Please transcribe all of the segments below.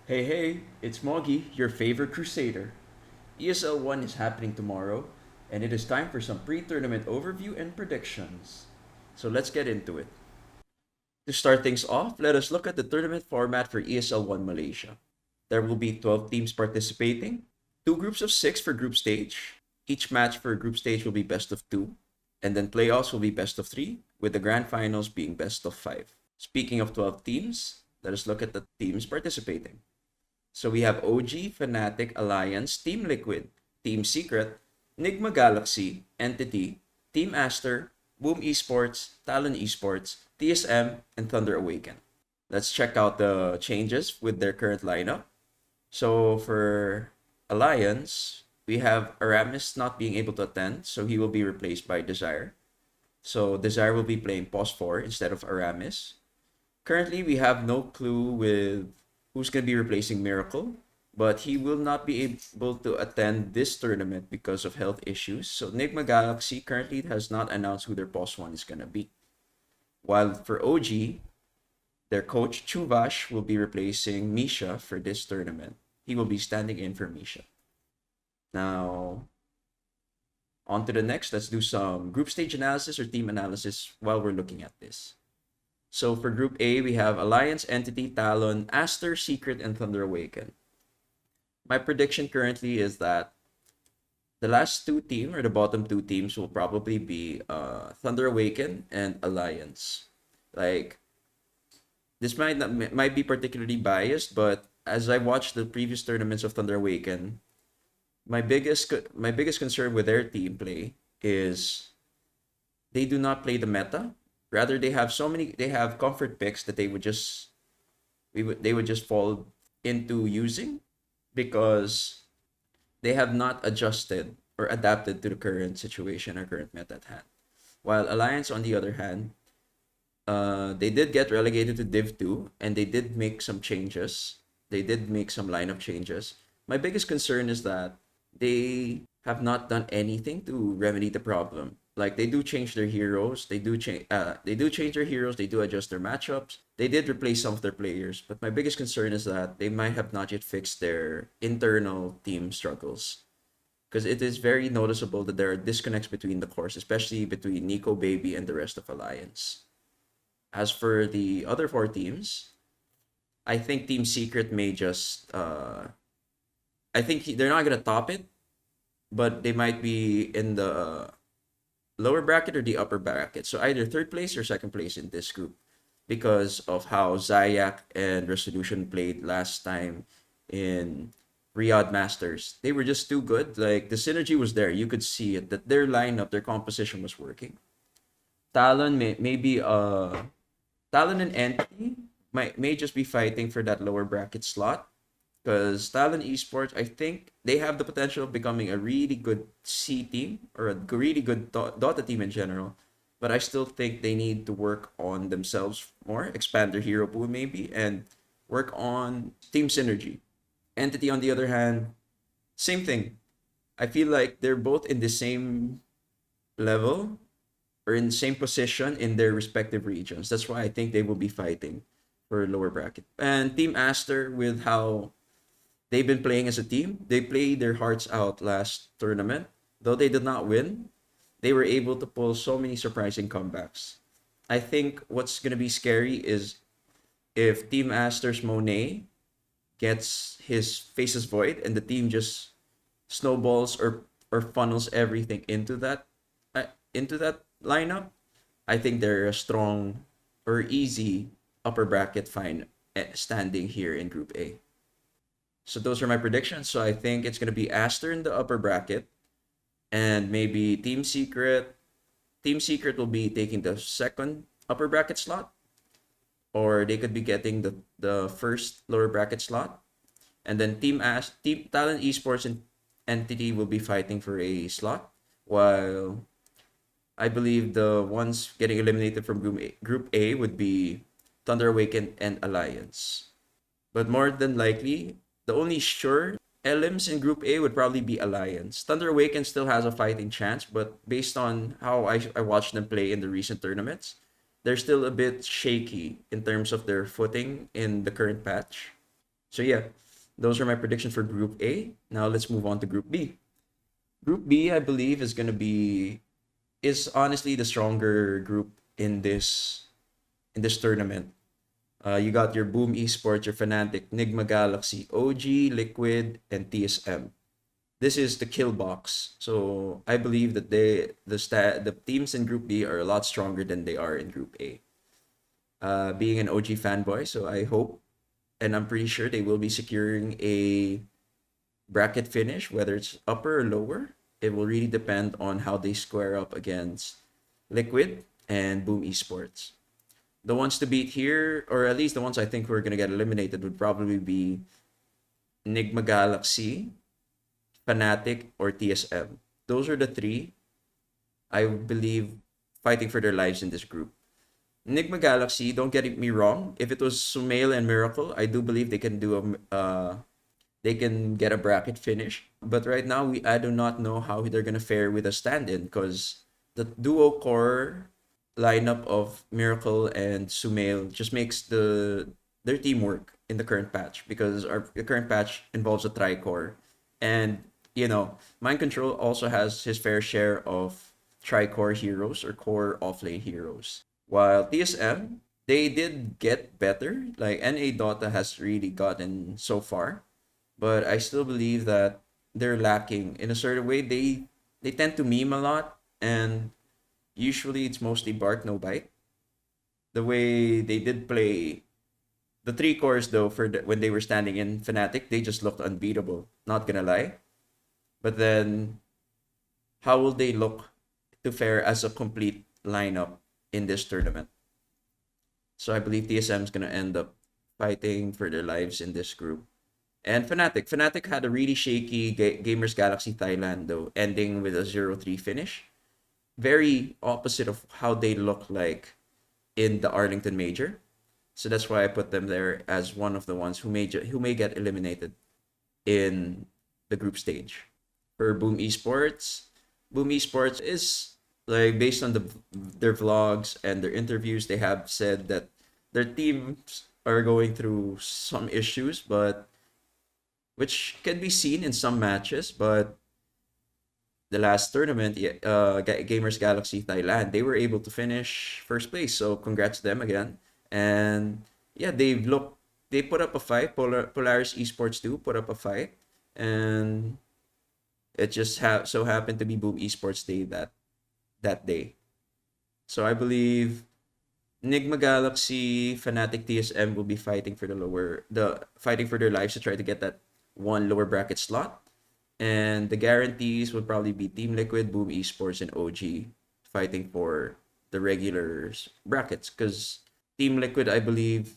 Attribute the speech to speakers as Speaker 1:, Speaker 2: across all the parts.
Speaker 1: Hey, it's Moggy, your favorite Crusader. ESL 1 is happening tomorrow, and it is time for some pre tournament overview and predictions. So let's get into it. To start things off, let us look at the tournament format for ESL 1 Malaysia. There will be 12 teams participating, two groups of six for group stage. Each match for group stage will be best of two, and then playoffs will be best of three, with the grand finals being best of five. Speaking of 12 teams, let us look at the teams participating. So we have OG, Fnatic, Alliance, Team Liquid, Team Secret, Nigma Galaxy, Entity, Team Aster, Boom Esports, Talon Esports, TSM, and Thunder Awaken. Let's check out the changes with their current lineup. So for Alliance, we have Aramis not being able to attend, so he will be replaced by Desire. So Desire will be playing Pos 4 instead of Aramis. Currently, we have no clue with who's going to be replacing Miracle, but he will not be able to attend this tournament because of health issues. So Nigma Galaxy currently has not announced who their boss one is going to be. While for OG, their coach Chuvash will be replacing Misha for this tournament. He will be standing in for Misha. Now, on to the next. Let's do some group stage analysis or team analysis while we're looking at this. So for Group A, we have Alliance, Entity, Talon, Aster, Secret, and Thunder Awaken. My prediction currently is that the last two teams or the bottom two teams will probably be Thunder Awaken and Alliance. Like this might be particularly biased, but as I watched the previous tournaments of Thunder Awaken, my biggest concern with their team play is they do not play the meta. Rather, they have comfort picks that they would just fall into using because they have not adjusted or adapted to the current situation or current meta at hand. While Alliance, on the other hand, they did get relegated to Div 2 and they did make some changes. They did make some lineup changes. My biggest concern is that they have not done anything to remedy the problem. Like they do change their heroes, they do change their heroes, they do adjust their matchups. They did replace some of their players, but my biggest concern is that they might have not yet fixed their internal team struggles. Because it is very noticeable that there are disconnects between the cores, especially between Nico Baby and the rest of Alliance. As for the other four teams, I think Team Secret may just I think they're not gonna top it, but they might be in the lower bracket or the upper bracket. So either third place or second place in this group because of how Zayak and Resolution played last time in Riyadh Masters. They were just too good. Like the synergy was there. You could see it that their lineup, their composition was working. Talon maybe Talon and Entity may just be fighting for that lower bracket slot because Talon Esports, I think they have the potential of becoming a really good C team or a really good Dota team in general. But I still think they need to work on themselves more, expand their hero pool maybe, and work on team synergy. Entity, on the other hand, same thing. I feel like they're both in the same level or in the same position in their respective regions. That's why I think they will be fighting for lower bracket. And Team Aster, with how they've been playing as a team. They played their hearts out last tournament. Though they did not win, they were able to pull so many surprising comebacks. I think what's going to be scary is if Team Aster's Monet gets his Faces Void and the team just snowballs or funnels everything into that lineup. I think they're a strong or easy upper bracket fine standing here in Group A. So those are my predictions. So I think it's going to be Aster in the upper bracket and maybe Team Secret. Team Secret will be taking the second upper bracket slot or they could be getting the first lower bracket slot. And then Team Talent Esports and Entity will be fighting for a slot while I believe the ones getting eliminated from Group A would be Thunder Awaken and Alliance. But more than likely, the only sure elims in Group A would probably be Alliance. Thunder Awaken still has a fighting chance, but based on how I watched them play in the recent tournaments, they're still a bit shaky in terms of their footing in the current patch. So yeah, those are my predictions for Group A. Now let's move on to Group B. Group B, I believe, is honestly the stronger group in this tournament. You got your Boom Esports, your Fnatic, Nigma Galaxy, OG, Liquid, and TSM. This is the kill box. So I believe that the teams in Group B are a lot stronger than they are in Group A. Being an OG fanboy, so I hope and I'm pretty sure they will be securing a bracket finish, whether it's upper or lower. It will really depend on how they square up against Liquid and Boom Esports. The ones to beat here, or at least the ones I think we're gonna get eliminated, would probably be Enigma Galaxy, Fnatic, or TSM. Those are the three I believe fighting for their lives in this group. Enigma Galaxy, don't get me wrong. If it was Sumail and Miracle, I do believe they can get a bracket finish. But right now, I do not know how they're gonna fare with a stand-in because the duo core lineup of Miracle and Sumail just makes their teamwork in the current patch because the current patch involves a tri-core, and Mind Control also has his fair share of tri-core heroes or core offlane heroes. While TSM, they did get better. Like NA Dota has really gotten so far, but I still believe that they're lacking in a certain way. They tend to meme a lot, and usually it's mostly bark no bite. The way they did play the three cores though when they were standing in Fnatic, they just looked unbeatable. Not gonna lie, but then how will they look to fare as a complete lineup in this tournament? So I believe TSM is gonna end up fighting for their lives in this group. And Fnatic had a really shaky Gamers Galaxy Thailand though, ending with a 0-3 finish. Very opposite of how they look like in the Arlington Major. So that's why I put them there as one of the ones who may get eliminated in the group stage. For Boom Esports is like based on their vlogs and their interviews, they have said that their teams are going through some issues, but which can be seen in some matches, but the last tournament, Gamers Galaxy Thailand, they were able to finish first place. So congrats to them again. And yeah, they put up a fight. Polaris Esports too put up a fight, and it just so happened to be Boom Esports Day that day. So I believe Enigma Galaxy, Fnatic, TSM will be fighting for fighting for their lives to try to get that one lower bracket slot. And the guarantees would probably be Team Liquid, Boom Esports, and OG fighting for the regular brackets. Because Team Liquid, I believe,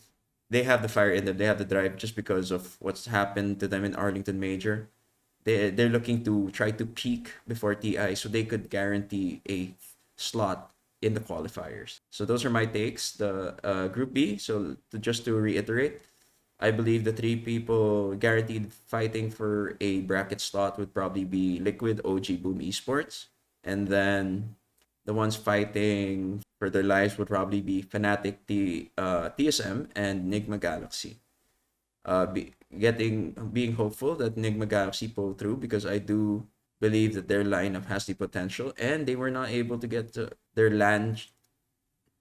Speaker 1: they have the fire in them. They have the drive just because of what's happened to them in Arlington Major. They're looking to try to peak before TI so they could guarantee a slot in the qualifiers. So those are my takes. The Group B. So just to reiterate, I believe the three people guaranteed fighting for a bracket slot would probably be Liquid, OG, Boom Esports. And then the ones fighting for their lives would probably be Fnatic, TSM, and Enigma Galaxy. Being hopeful that Enigma Galaxy pull through because I do believe that their lineup has the potential and they were not able to get their LAN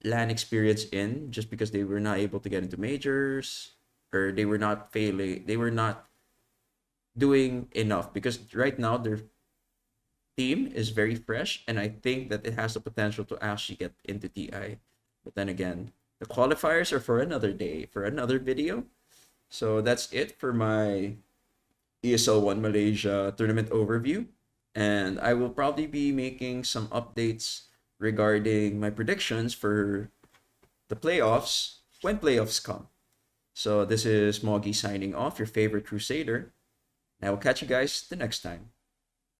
Speaker 1: experience in just because they were not able to get into majors, or they were not doing enough because right now their team is very fresh and I think that it has the potential to actually get into TI. But then again, the qualifiers are for another day, for another video. So that's it for my ESL One Malaysia tournament overview. And I will probably be making some updates regarding my predictions for the playoffs when playoffs come. So this is Moggy signing off, your favorite Crusader. And I will catch you guys the next time.